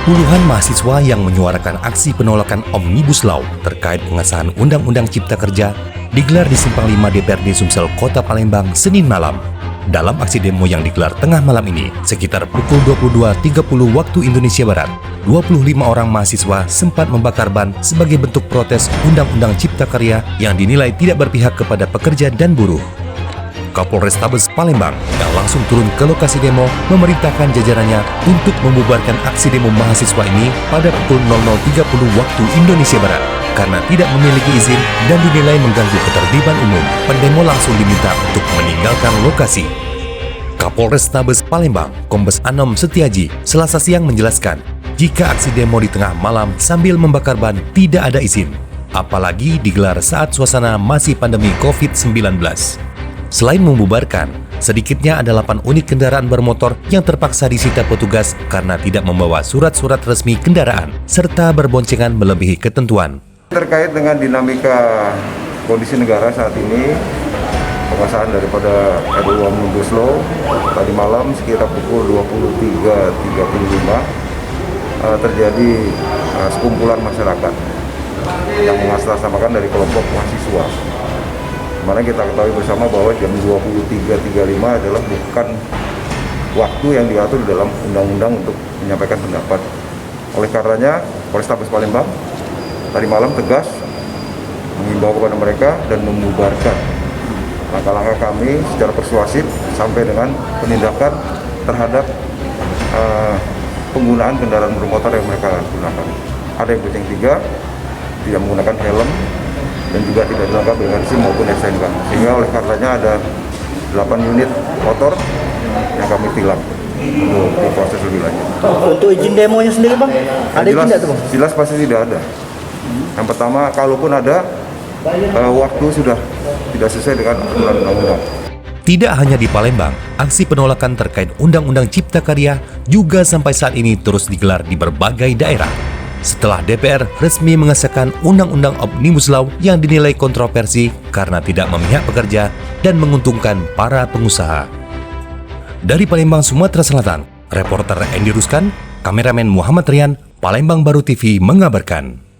Puluhan mahasiswa yang menyuarakan aksi penolakan Omnibus Law terkait pengesahan Undang-Undang Cipta Kerja digelar di Simpang 5 DPRD Sumsel, Kota Palembang, Senin malam. Dalam aksi demo yang digelar tengah malam ini, sekitar pukul 22.30 waktu Indonesia Barat, 25 orang mahasiswa sempat membakar ban sebagai bentuk protes Undang-Undang Cipta Karya yang dinilai tidak berpihak kepada pekerja dan buruh. Kapolrestabes Palembang yang langsung turun ke lokasi demo memerintahkan jajarannya untuk membubarkan aksi demo mahasiswa ini pada pukul 00.30 waktu Indonesia Barat. Karena tidak memiliki izin dan dinilai mengganggu ketertiban umum, pendemo langsung diminta untuk meninggalkan lokasi. Kapolrestabes Palembang, Kombes Anom Setiaji, Selasa siang menjelaskan, jika aksi demo di tengah malam sambil membakar ban tidak ada izin, apalagi digelar saat suasana masih pandemi COVID-19. Selain membubarkan, sedikitnya ada 8 unit kendaraan bermotor yang terpaksa disita petugas karena tidak membawa surat-surat resmi kendaraan, serta berboncengan melebihi ketentuan. Terkait dengan dinamika kondisi negara saat ini, pengesahan daripada RUU Omnibus Law tadi malam sekitar pukul 23.35 terjadi sekumpulan masyarakat yang mengatasnamakan dari kelompok mahasiswa. Dimana kita ketahui bersama bahwa jam 23.35 adalah bukan waktu yang diatur dalam undang-undang untuk menyampaikan pendapat. Oleh karenanya, Polrestabes Palembang tadi malam tegas mengimbau kepada mereka dan membubarkan. Langkah-langkah kami secara persuasif sampai dengan penindakan terhadap penggunaan kendaraan bermotor yang mereka gunakan. Ada yang bonceng 3, tidak menggunakan helm, dan juga tidak dilengkapi dengan SIM maupun STNK. Sehingga oleh karenanya ada 8 unit motor yang kami tilang untuk diproses lebih lanjut. Untuk izin demonya sendiri Bang, ada izin tidak tuh Bang? Jelas pasti tidak ada. Yang pertama, kalaupun ada, waktu sudah tidak sesuai dengan aturan undang-undang. Tidak hanya di Palembang, aksi penolakan terkait Undang-Undang Cipta Karya juga sampai saat ini terus digelar di berbagai daerah. Setelah DPR resmi mengesahkan Undang-Undang Omnibus Law yang dinilai kontroversi karena tidak memihak pekerja dan menguntungkan para pengusaha. Dari Palembang, Sumatera Selatan, reporter Endi Ruskan, kameramen Muhammad Rian, Palembang Baru TV mengabarkan.